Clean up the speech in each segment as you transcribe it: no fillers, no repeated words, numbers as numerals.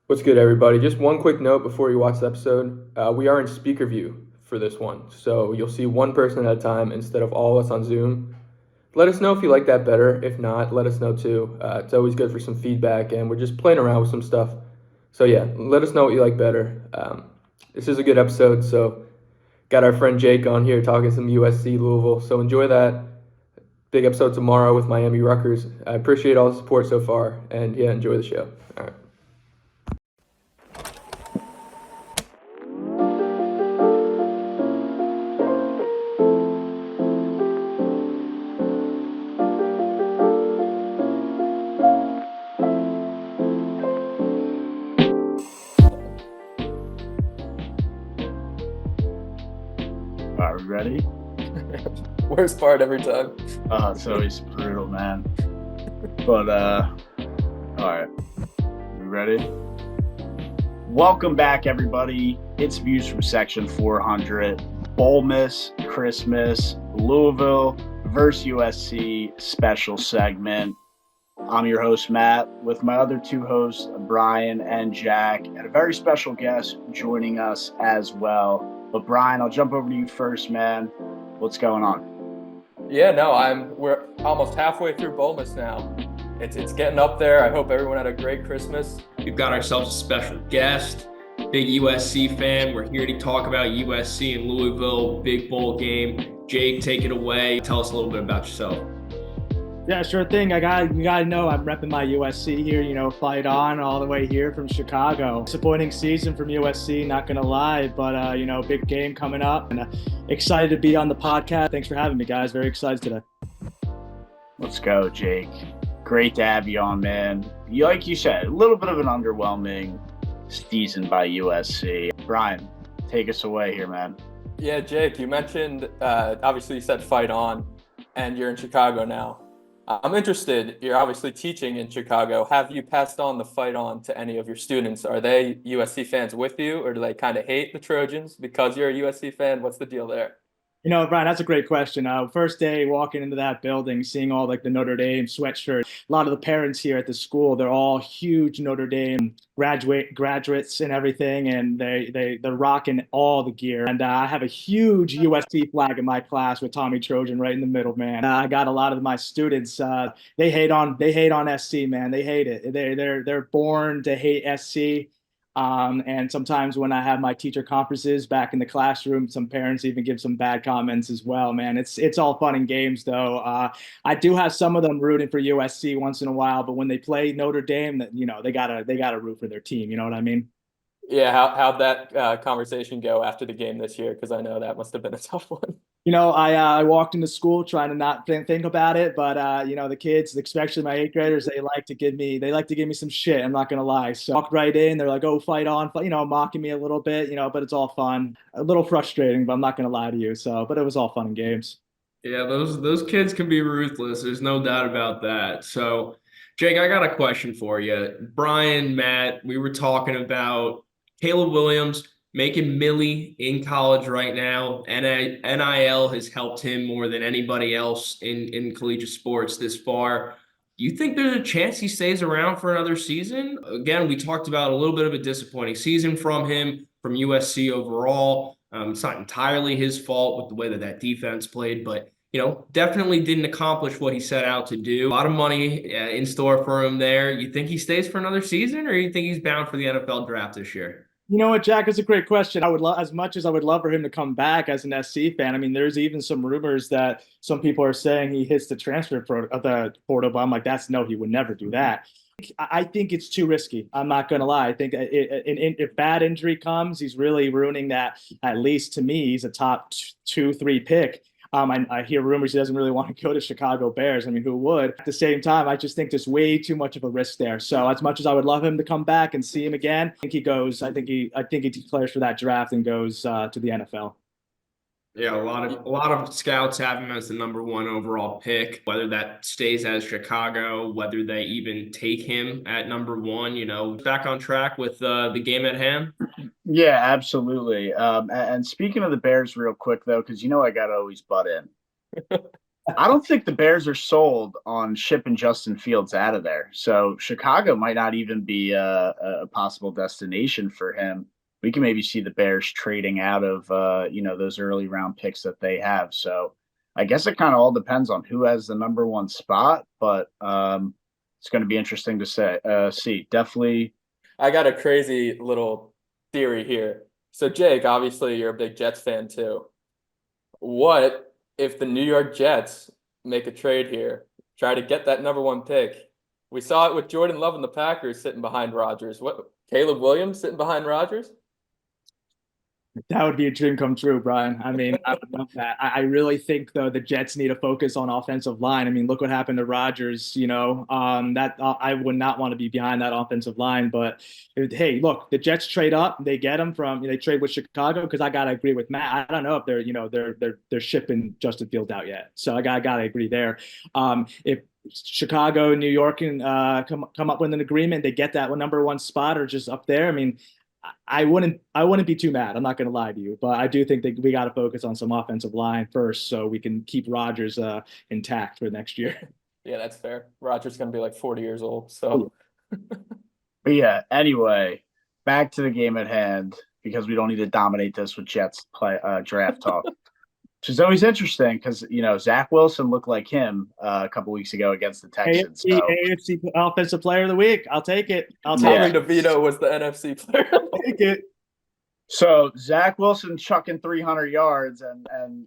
What's good, everybody? Just one quick note before you watch the episode. We are in speaker view for this one, so you'll see one person at a time instead of all of us on Zoom. Let us know if you like that better. If not, let us know too. It's always good for some feedback, and we're just playing around with some stuff. So yeah, let us know what you like better. This is a good episode, so got our friend Jake on here talking some USC Louisville. So enjoy that big episode tomorrow with Miami Rutgers. I appreciate all the support so far, and yeah, enjoy the show. All right. Are we ready? Worst part every time. It's always brutal, man. But all right, we ready? Welcome back, everybody. It's Views from Section 400. Bowlmas, Christmas, Louisville versus USC special segment. I'm your host, Matt, with my other two hosts, Brian and Jack, and a very special guest joining us as well. But Brian, I'll jump over to you first, man. What's going on? Yeah, no, we're almost halfway through Bowlmas now. It's getting up there. I hope everyone had a great Christmas. We've got ourselves a special guest, big USC fan. We're here to talk about USC and Louisville, big bowl game. Jake, take it away. Tell us a little bit about yourself. Yeah, sure thing. You gotta know I'm repping my USC here, fight on all the way here from Chicago. Disappointing season from USC, not gonna lie, but big game coming up and excited to be on the podcast. Thanks for having me, guys. Very excited today. Let's go, Jake. Great to have you on, man. Like you said, a little bit of an underwhelming season by USC. Brian, take us away here, man. Yeah, Jake, you mentioned, obviously you said fight on, and you're in Chicago now. I'm interested, you're obviously teaching in Chicago. Have you passed on the fight on to any of your students? Are they USC fans with you, or do they kind of hate the Trojans because you're a USC fan? What's the deal there? Brian, that's a great question. First day walking into that building, seeing all like the Notre Dame sweatshirt. A lot of the parents here at the school, they're all huge Notre Dame graduates and everything, and they're rocking all the gear. And I have a huge USC flag in my class with Tommy Trojan right in the middle, man. I got a lot of my students. They hate on SC, man. They hate it. They're born to hate SC. And sometimes when I have my teacher conferences back in the classroom, some parents even give some bad comments as well, man. It's all fun and games though. I do have some of them rooting for USC once in a while, but when they play Notre Dame, they gotta root for their team. You know what I mean? Yeah, how'd that conversation go after the game this year? Because I know that must have been a tough one. I walked into school trying to not think about it, but the kids, especially my eighth graders, they like to give me some shit. I'm not gonna lie. So I walked right in. They're like, "Oh, fight on," mocking me a little bit, but it's all fun. A little frustrating, but I'm not gonna lie to you. So, but it was all fun and games. Yeah, those kids can be ruthless. There's no doubt about that. So, Jake, I got a question for you. Brian, Matt, we were talking about Caleb Williams making Millie in college right now. NIL has helped him more than anybody else in collegiate sports this far. You think there's a chance he stays around for another season? Again, we talked about a little bit of a disappointing season from him, from USC overall. It's not entirely his fault with the way that defense played, but definitely didn't accomplish what he set out to do. A lot of money in store for him there. You think he stays for another season, or you think he's bound for the NFL draft this year? You know what, Jack? It's a great question. I would love, as much as I would love for him to come back as an SC fan. I mean, there's even some rumors that some people are saying he hits the the portal, but I'm like, no, he would never do that. I think it's too risky. I'm not going to lie. I think if bad injury comes, he's really ruining that. At least to me, he's a top 2, 3 pick. I hear rumors he doesn't really want to go to Chicago Bears. I mean, who would? At the same time, I just think there's way too much of a risk there. So as much as I would love him to come back and see him again, I think he goes. I think he declares for that draft and goes to the NFL. Yeah, a lot of scouts have him as the number 1 overall pick. Whether that stays as Chicago, whether they even take him at number 1, back on track with the game at hand. Yeah, absolutely. And speaking of the Bears real quick, though, because I got to always butt in. I don't think the Bears are sold on shipping Justin Fields out of there. So Chicago might not even be a possible destination for him. We can maybe see the Bears trading out of those early round picks that they have. So I guess it kind of all depends on who has the number one spot, but it's going to be interesting to see. Definitely. I got a crazy little theory here. So Jake, obviously you're a big Jets fan too. What if the New York Jets make a trade here, try to get that number one pick? We saw it with Jordan Love and the Packers sitting behind Rodgers. What, Caleb Williams sitting behind Rodgers? That would be a dream come true, Brian. I mean, I would love that. I really think though the Jets need to focus on offensive line. I mean, look what happened to Rodgers. That I would not want to be behind that offensive line. But hey, look, the Jets trade up. They get him they trade with Chicago because I gotta agree with Matt. I don't know if they're shipping Justin Fields out yet. So I gotta agree there. If Chicago, New York can come up with an agreement, they get that number one spot or just up there. I mean, I wouldn't be too mad. I'm not going to lie to you, but I do think that we got to focus on some offensive line first so we can keep Rodgers intact for next year. Yeah, that's fair. Rodgers going to be like 40 years old. So, but yeah. Anyway, back to the game at hand because we don't need to dominate this with Jets draft talk. Which is always interesting because, Zach Wilson looked like him a couple weeks ago against the Texans. AFC Offensive Player of the Week. I'll take it. Tommy DeVito was the NFC Player. I'll take it. So Zach Wilson chucking 300 yards and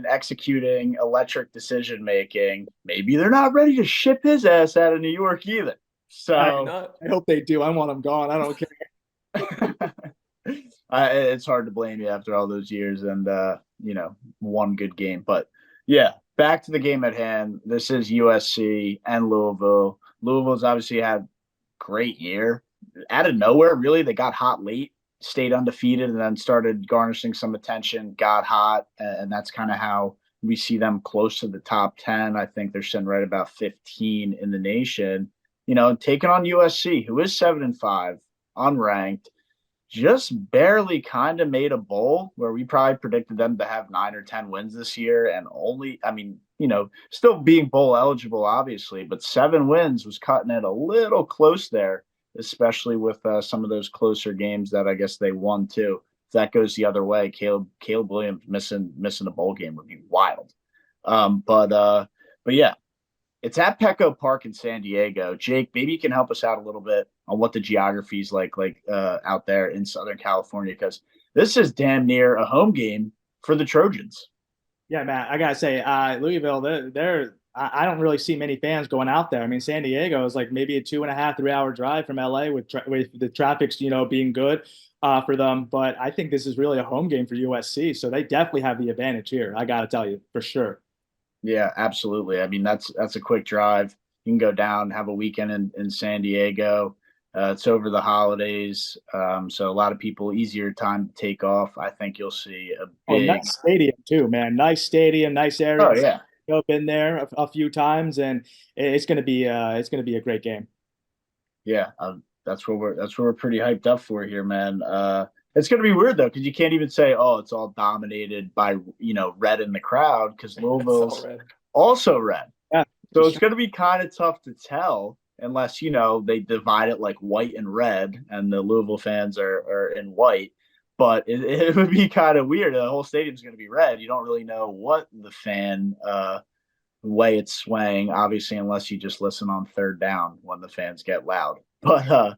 executing electric decision making. Maybe they're not ready to ship his ass out of New York either. So I hope they do. I want him gone. I don't care. It's hard to blame you after all those years and one good game. But yeah, back to the game at hand. This is USC and Louisville. Louisville's obviously had a great year. Out of nowhere, really, they got hot late, stayed undefeated, and then started garnishing some attention, got hot, and that's kind of how we see them close to the top 10. I think they're sitting right about 15 in the nation. Taking on USC, who is 7-5, unranked. Just barely kind of made a bowl where we probably predicted them to have 9 or 10 wins this year. And still being bowl eligible, obviously, but 7 wins was cutting it a little close there, especially with some of those closer games that I guess they won too. If that goes the other way, Caleb Williams missing a bowl game would be wild. But yeah, it's at Petco Park in San Diego. Jake, maybe you can help us out a little bit on what the geography is like out there in Southern California, because this is damn near a home game for the Trojans. Yeah, Matt, I gotta say, Louisville, I don't really see many fans going out there. I mean, San Diego is like maybe a 2.5, 3 hour drive from LA with the traffic's being good for them. But I think this is really a home game for USC, so they definitely have the advantage here. I gotta tell you for sure. Yeah, absolutely. I mean, that's a quick drive. You can go down, have a weekend in San Diego. It's over the holidays, so a lot of people, easier time to take off. I think you'll see a big nice stadium too, man. Nice stadium, nice area. Oh yeah, I've been there a few times, and it's gonna be a great game. Yeah, that's what we're pretty hyped up for here, man. It's going to be weird though, because you can't even say, "Oh, it's all dominated by red in the crowd," because Louisville's also red. Yeah, so it's going to be kind of tough to tell unless they divide it like white and red, and the Louisville fans are in white. But it would be kind of weird. The whole stadium's going to be red. You don't really know what the fan way it's swaying, obviously, unless you just listen on third down when the fans get loud. But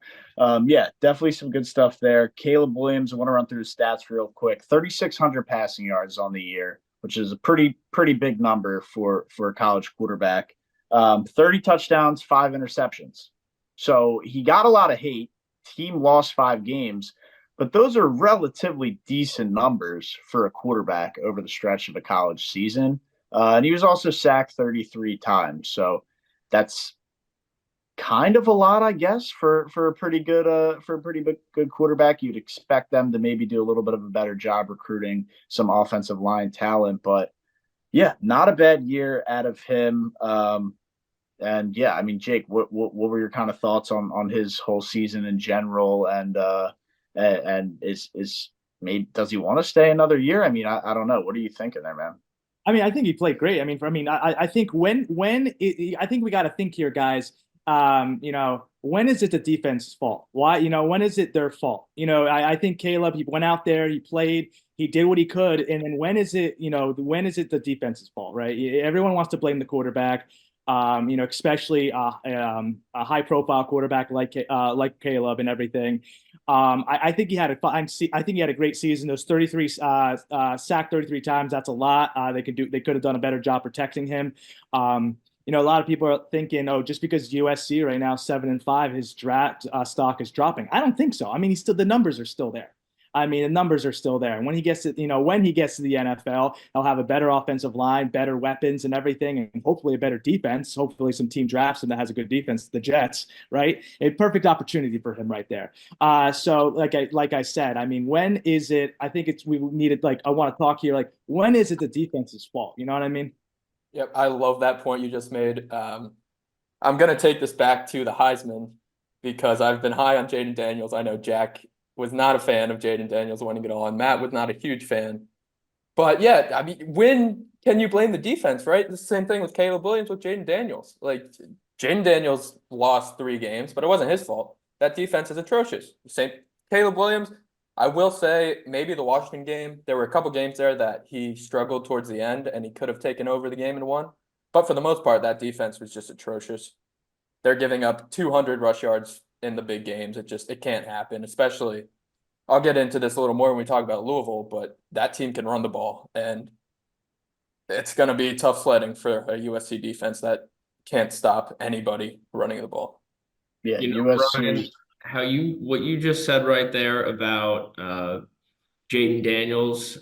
yeah, definitely some good stuff there. Caleb Williams, I want to run through his stats real quick. 3,600 passing yards on the year, which is a pretty big number for a college quarterback. 30 touchdowns, 5 interceptions. So he got a lot of hate. Team lost 5 games, but those are relatively decent numbers for a quarterback over the stretch of a college season. And he was also sacked 33 times. So that's kind of a lot, I guess, for a pretty good good quarterback. You'd expect them to maybe do a little bit of a better job recruiting some offensive line talent, but yeah, not a bad year out of him. And yeah, I mean, Jake, what were your kind of thoughts on his whole season in general? And is maybe, does he want to stay another year? I mean, I don't know. What are you thinking there, man? I mean, I think he played great. I think I think we got to think here, guys. When is it the defense's fault? Why, when is it their fault? I think Caleb, he went out there, he played, he did what he could, and then when is it the defense's fault, right? Everyone wants to blame the quarterback. Especially a high-profile quarterback like Caleb and everything. I think he had I think he had a great season. Those 33 sacked 33 times. That's a lot. They could have done a better job protecting him. A lot of people are thinking, oh, just because USC right now 7-5, his draft stock is dropping. I don't think so. I mean, the numbers are still there. The numbers are still there. And when he gets to the NFL, he'll have a better offensive line, better weapons and everything, and hopefully a better defense. Hopefully some team drafts him that has a good defense, the Jets, right? A perfect opportunity for him right there. So like I said, when is it? I think we needed, I want to talk here, when is it the defense's fault? You know what I mean? Yep, I love that point you just made. I'm going to take this back to the Heisman because I've been high on Jaden Daniels. I know Jack was not a fan of Jaden Daniels winning it all, and Matt was not a huge fan. But yeah, when can you blame the defense, right? The same thing with Caleb Williams with Jaden Daniels. Jaden Daniels lost 3 games, but it wasn't his fault. That defense is atrocious. Same Caleb Williams. I will say maybe the Washington game, there were a couple games there that he struggled towards the end and he could have taken over the game and won. But for the most part, that defense was just atrocious. They're giving up 200 rush yards in the big games. It can't happen, especially I'll get into this a little more when we talk about Louisville, but that team can run the ball and it's going to be tough sledding for a USC defense that can't stop anybody running the ball. Yeah, USC. Brian, what you just said right there about Jaden Daniels,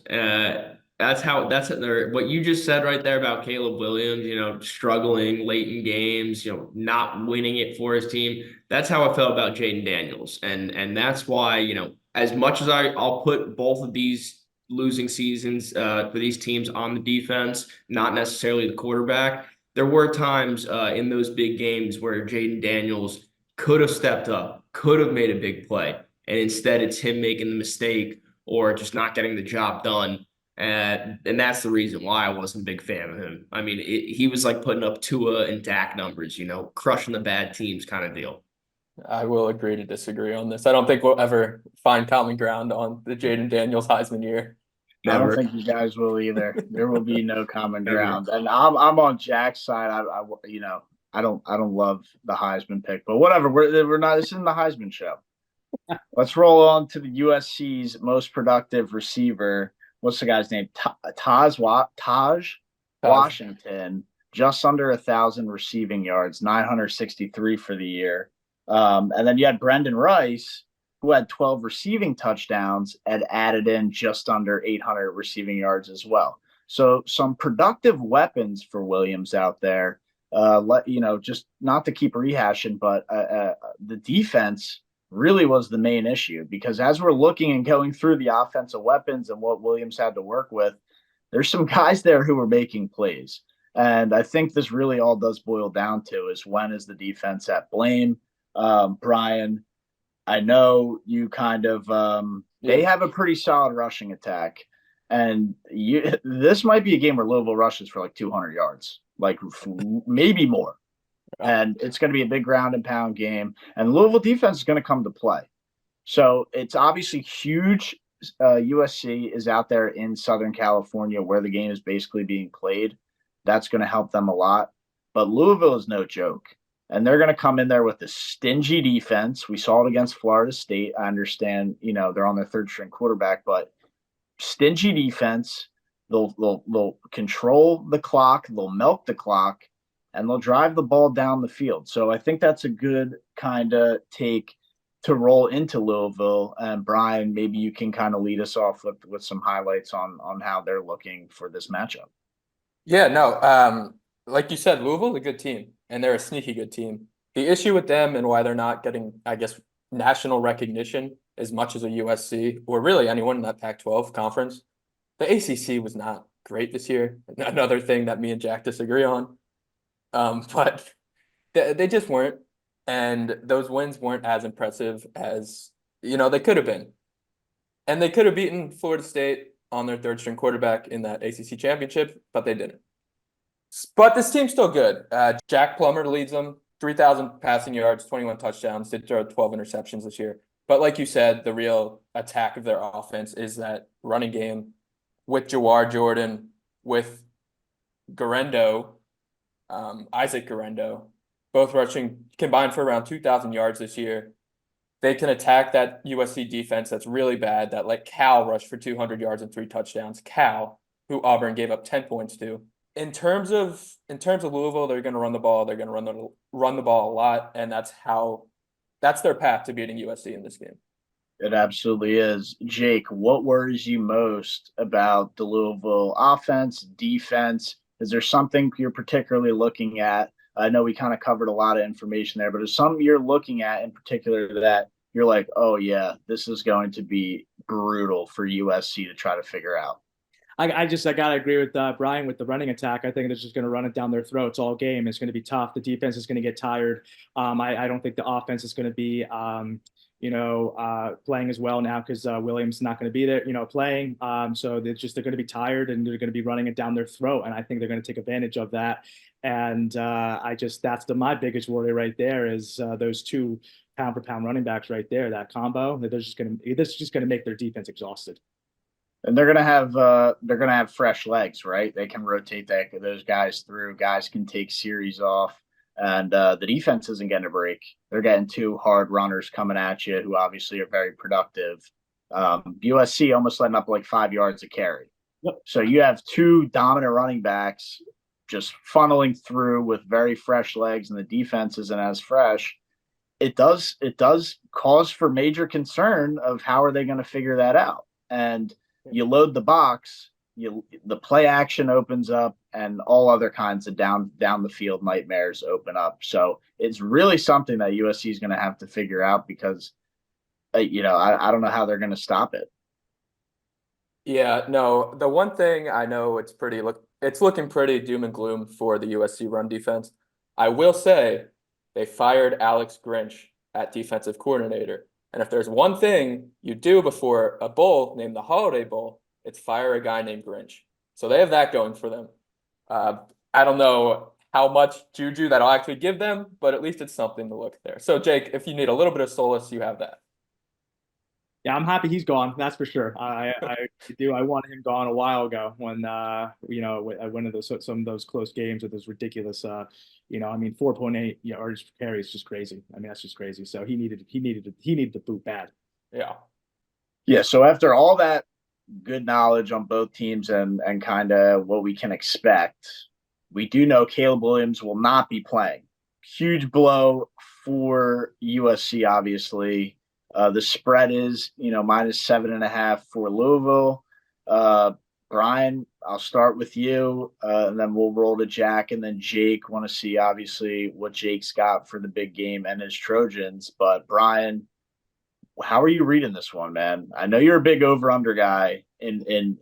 what you just said right there about Caleb Williams, struggling late in games, not winning it for his team. That's how I felt about Jaden Daniels. And that's why, as much as I'll put both of these losing seasons for these teams on the defense, not necessarily the quarterback, there were times in those big games where Jaden Daniels could have stepped up, could have made a big play. And instead it's him making the mistake or just not getting the job done. And that's the reason why I wasn't a big fan of him. He was like putting up Tua and Dak numbers, crushing the bad teams kind of deal. I will agree to disagree on this. I don't think we'll ever find common ground on the Jaden Daniels Heisman year. Never. I don't think you guys will either. There will be no common ground. And I'm on Jack's side. I don't love the Heisman pick, but whatever. We're not. This isn't the Heisman show. Let's roll on to the USC's most productive receiver. What's the guy's name? Taj Washington. Just under 1,000 receiving yards, 963 for the year. And then you had Brendan Rice, who had 12 receiving touchdowns and added in just under 800 receiving yards as well. So some productive weapons for Williams out there. Just not to keep rehashing, but the defense really was the main issue, because as we're looking and going through the offensive weapons and what Williams had to work with, there's some guys there who were making plays. And I think this really all does boil down to is when is the defense at blame? Brian, I know you kind of they have a pretty solid rushing attack, and this might be a game where Louisville rushes for like 200 yards, like maybe more. And it's going to be a big ground and pound game, and Louisville defense is going to come to play. So it's obviously huge. USC is out there in Southern California where the game is basically being played. That's going to help them a lot. But Louisville is no joke. And they're going to come in there with a stingy defense. We saw it against Florida State. I understand, they're on their third string quarterback, but stingy defense. They'll control the clock. They'll milk the clock, and they'll drive the ball down the field. So I think that's a good kind of take to roll into Louisville. And Brian, maybe you can kind of lead us off with some highlights on how they're looking for this matchup. Yeah, no, like you said, Louisville's a good team, and they're a sneaky good team. The issue with them and why they're not getting, I guess, national recognition as much as a USC or really anyone in that Pac-12 conference, the ACC was not great this year. Another thing that me and Jack disagree on. But they just weren't, and those wins weren't as impressive as, they could have been. And they could have beaten Florida State on their third string quarterback in that ACC championship, but they didn't. But this team's still good. Jack Plummer leads them, 3,000 passing yards, 21 touchdowns, did throw 12 interceptions this year. But like you said, the real attack of their offense is that running game with Jawar Jordan, with Garendo, Isaac Garendo, both rushing combined for around 2,000 yards this year. They can attack that USC defense that's really bad, that let Cal rush for 200 yards and 3 touchdowns. Cal, who Auburn gave up 10 points to. In terms of Louisville, they're going to run the ball. They're going to run the ball a lot, and that's their path to beating USC in this game. It absolutely is. Jake, what worries you most about the Louisville offense, defense? Is there something you're particularly looking at? I know we kind of covered a lot of information there, but is something you're looking at in particular that you're like, oh, yeah, this is going to be brutal for USC to try to figure out? I got to agree with Brian with the running attack. I think they're just going to run it down their throats all game. It's going to be tough. The defense is going to get tired. I don't think the offense is going to be, playing as well now because Williams is not going to be there, playing. So they're going to be tired and they're going to be running it down their throat. And I think they're going to take advantage of that. And that's my biggest worry right there is those two pound for pound running backs right there, that combo. This is just going to make their defense exhausted. And they're gonna have fresh legs, right? They can rotate those guys through. Guys can take series off, and the defense isn't getting a break. They're getting 2 hard runners coming at you, who obviously are very productive. USC almost letting up like 5 yards a carry. Yep. So you have 2 dominant running backs just funneling through with very fresh legs, and the defense isn't as fresh. It does cause for major concern of how are they going to figure that out. And you load the box, the play action opens up, and all other kinds of down the field nightmares open up. So it's really something that USC is going to have to figure out because, I don't know how they're going to stop it. Yeah, no, the one thing I know it's looking pretty doom and gloom for the USC run defense. I will say they fired Alex Grinch at defensive coordinator. And if there's one thing you do before a bowl named the Holiday Bowl, it's fire a guy named Grinch. So they have that going for them. I don't know how much juju that'll actually give them, but at least it's something to look there. So, Jake, if you need a little bit of solace, you have that. Yeah, I'm happy he's gone. That's for sure. I do. I wanted him gone a while ago when I went into some of those close games with those ridiculous 4.8 yards per carry is just crazy. I mean, that's just crazy. So he needed to boot bad. Yeah. Yeah. So after all that good knowledge on both teams and kind of what we can expect, we do know Caleb Williams will not be playing. Huge blow for USC, obviously. The spread is, -7.5 for Louisville. Brian, I'll start with you, and then we'll roll to Jack and then Jake. Want to see, obviously, what Jake's got for the big game and his Trojans. But Brian, how are you reading this one, man? I know you're a big over/under guy in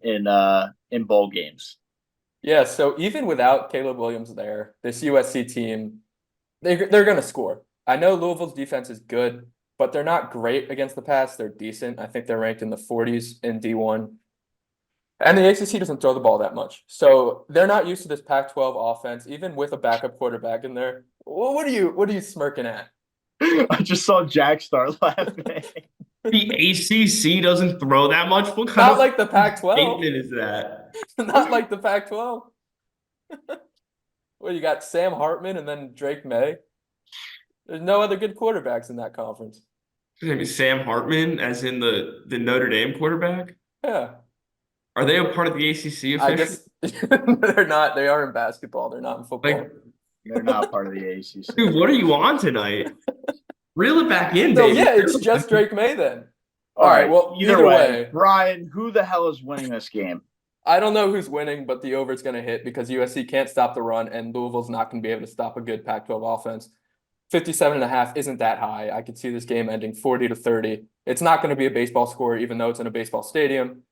bowl games. Yeah. So even without Caleb Williams there, this USC team, they're going to score. I know Louisville's defense is good, but they're not great against the pass. They're decent. I think they're ranked in the 40s in D1. And the ACC doesn't throw the ball that much. So they're not used to this Pac-12 offense, even with a backup quarterback in there. What are you smirking at? I just saw Jack start laughing. The ACC doesn't throw that much? What kind Not of like the Pac-12. statement is that? Not like the Pac-12. Well, you got Sam Hartman and then Drake May. There's no other good quarterbacks in that conference. His name is Sam Hartman, as in the Notre Dame quarterback? Yeah. Are they a part of the ACC officially? I guess they're not. They are in basketball. They're not in football. They're not part of the ACC. Dude, what are you on tonight? Reel it back in, So baby. yeah, it's just Drake May then. All right. Well, Either way, Brian, who the hell is winning this game? I don't know who's winning, but the over is going to hit because USC can't stop the run, and Louisville's not going to be able to stop a good Pac-12 offense. 57.5 isn't that high. I could see this game ending 40-30. It's not going to be a baseball score, even though it's in a baseball stadium.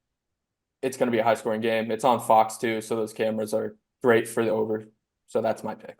It's going to be a high-scoring game. It's on Fox, too, so those cameras are great for the over. So that's my pick.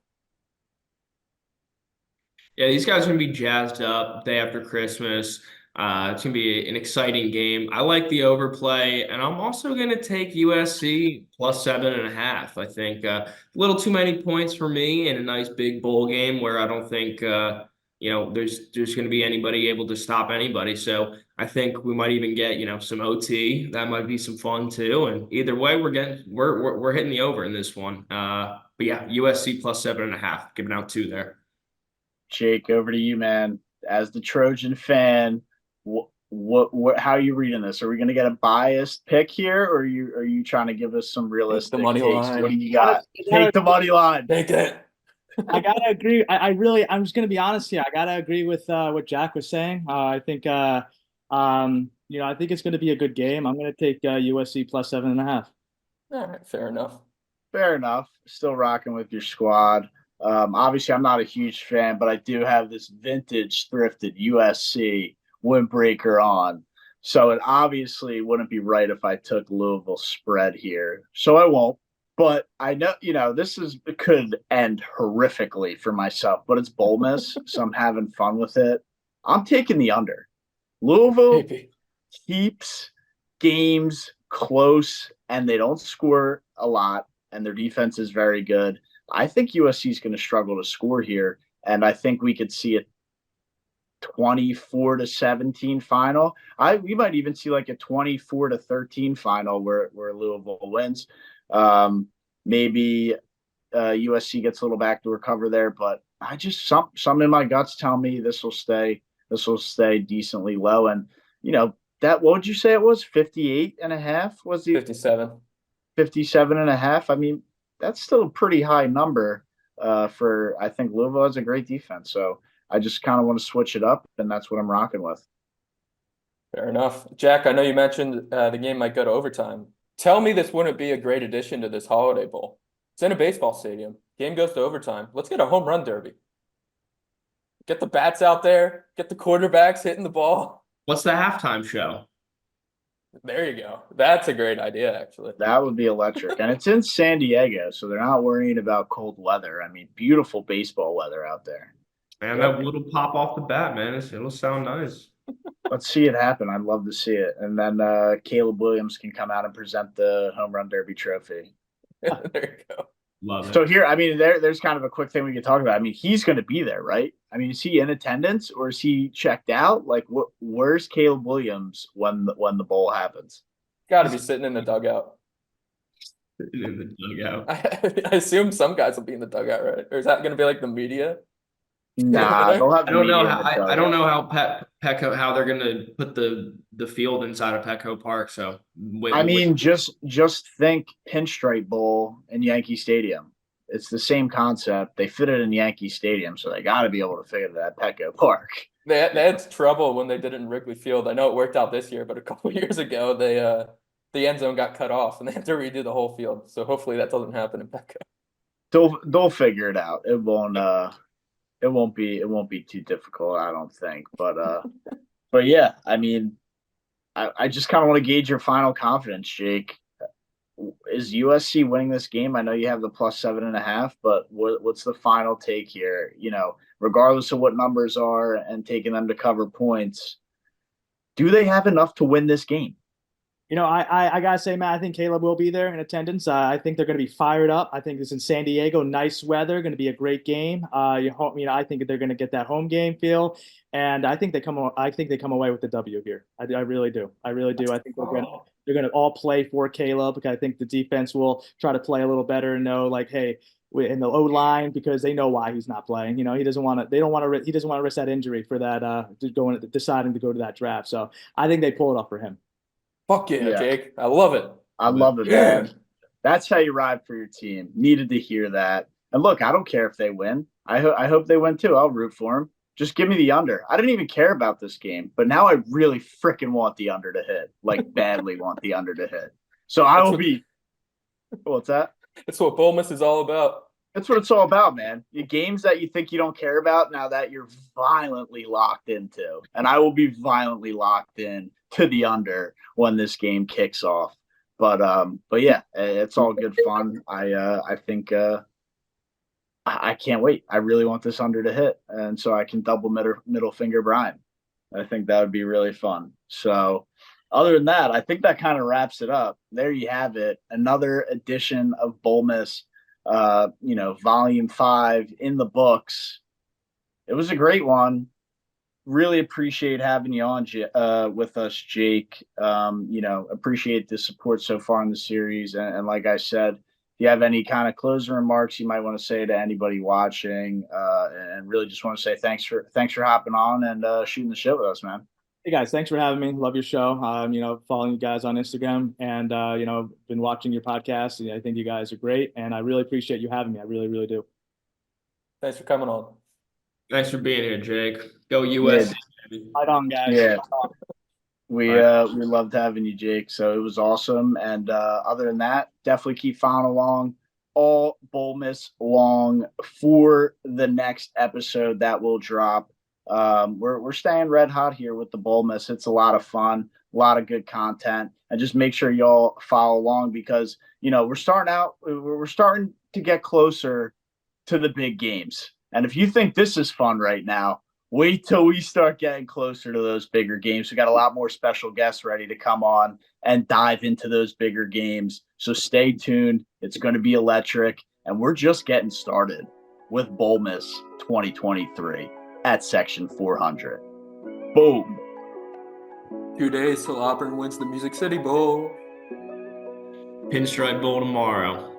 Yeah, these guys are going to be jazzed up day after Christmas. It's going to be an exciting game. I like the overplay, and I'm also going to take USC plus 7.5. I think a little too many points for me in a nice big bowl game where I don't think there's going to be anybody able to stop anybody. So I think we might even get some OT. That might be some fun too. And either way, we're hitting the over in this one. But yeah, USC plus 7.5. Giving out 2 there. Jake, over to you, man. As the Trojan fan, what how are you reading this? Are we going to get a biased pick here, or are you trying to give us some realistic the money takes? line. What do you got? Take the money line. Take it. I gotta agree. I'm just gonna be honest here. I gotta agree with what Jack was saying. I think I think it's gonna be a good game. I'm gonna take USC plus 7.5. All right, fair enough. Fair enough. Still rocking with your squad. Obviously, I'm not a huge fan, but I do have this vintage thrifted USC windbreaker on. So it obviously wouldn't be right if I took Louisville spread here. So I won't. But I know, it could end horrifically for myself, but it's Bowlmas, so I'm having fun with it. I'm taking the under. Louisville keeps games close, and they don't score a lot, and their defense is very good. I think USC is going to struggle to score here, and I think we could see a 24-17 final. We might even see like a 24-13 final where Louisville wins. Maybe USC gets a little backdoor cover there, but I just some in my guts tell me this will stay decently low. And that, what would you say it was? 58.5 was the 57.5. I mean, that's still a pretty high number for, I think Louisville has a great defense. So I just kind of want to switch it up, and that's what I'm rocking with. Fair enough. Jack, I know you mentioned the game might go to overtime. Tell me this wouldn't be a great addition to this Holiday Bowl. It's in a baseball stadium. Game goes to overtime. Let's get a home run derby. Get the bats out there. Get the quarterbacks hitting the ball. What's the halftime show? There you go. That's a great idea, actually. That would be electric. And it's in San Diego, so they're not worrying about cold weather. I mean, beautiful baseball weather out there. Man, that little pop off the bat, man. It'll sound nice. Let's see it happen. I'd love to see it. And then Caleb Williams can come out and present the home run derby trophy. There you go. Love it. So here, I mean, there's kind of a quick thing we could talk about. I mean, he's going to be there, right? I mean, is he in attendance or is he checked out? Like, where's Caleb Williams when the bowl happens? Got to be sitting in the dugout. In the dugout. I assume some guys will be in the dugout, right? Or is that going to be like the media? Nah, they'll have. I don't know how. I don't know how Petco, how they're going to put the field inside of Petco Park. So just think Pinstripe Bowl in Yankee Stadium. It's the same concept. They fit it in Yankee Stadium, so they got to be able to fit it at Petco Park. They had trouble when they did it in Wrigley Field. I know it worked out this year, but a couple of years ago, the end zone got cut off and they had to redo the whole field. So hopefully that doesn't happen in Petco. They'll figure it out. It won't be too difficult, I don't think. But yeah, I mean, I just kind of want to gauge your final confidence, Jake. Is USC winning this game? I know you have the plus 7.5, but what's the final take here? Regardless of what numbers are and taking them to cover points, do they have enough to win this game? I gotta say, Matt, I think Caleb will be there in attendance. I think they're going to be fired up. I think it's in San Diego, nice weather, going to be a great game. I think they're going to get that home game feel, and I think they come away with the W here. I really do. I think they're going to all play for Caleb, because I think the defense will try to play a little better and know, like, hey, in the O line, because they know why he's not playing. He doesn't want to. He doesn't want to risk that injury for that deciding to go to that draft. So I think they pull it off for him. Fuck yeah, Jake. I love it. I love it, man. That's how you ride for your team. Needed to hear that. And look, I don't care if they win. I hope they win too. I'll root for them. Just give me the under. I didn't even care about this game, but now I really freaking want the under to hit. Like, badly want the under to hit. So I will be. What's that? That's what Bowlmas is all about. That's what it's all about, man. The games that you think you don't care about, now that you're violently locked into. And I will be violently locked in to the under when this game kicks off. But yeah, it's all good fun. I think I can't wait. I really want this under to hit, and so I can double middle finger Brian. I think that would be really fun. So other than that, I think that kind of wraps it up. There you have it. Another edition of Bowlmas, volume 5 in the books. It was a great one. Really appreciate having you on with us, Jake. Appreciate the support so far in the series. And like I said, if you have any kind of closing remarks you might want to say to anybody watching, and really just want to say thanks for hopping on and shooting the shit with us, man. Hey guys, thanks for having me. Love your show. Following you guys on Instagram and been watching your podcast. I think you guys are great, and I really appreciate you having me. I really, really do. Thanks for coming on. Thanks for being here, Jake. Go USC. Right on, guys. Yeah. We loved having you, Jake. So it was awesome. And other than that, definitely keep following along all Bowlmas long for the next episode that will drop. We're staying red hot here with the Bowlmas. It's a lot of fun, a lot of good content, and just make sure y'all follow along because we're starting to get closer to the big games. And if you think this is fun right now, wait till we start getting closer to those bigger games. We got a lot more special guests ready to come on and dive into those bigger games. So stay tuned. It's going to be electric. And we're just getting started with Bowlmas 2023 at Section 400. Boom. 2 days till Auburn wins the Music City Bowl. Pinstripe Bowl tomorrow.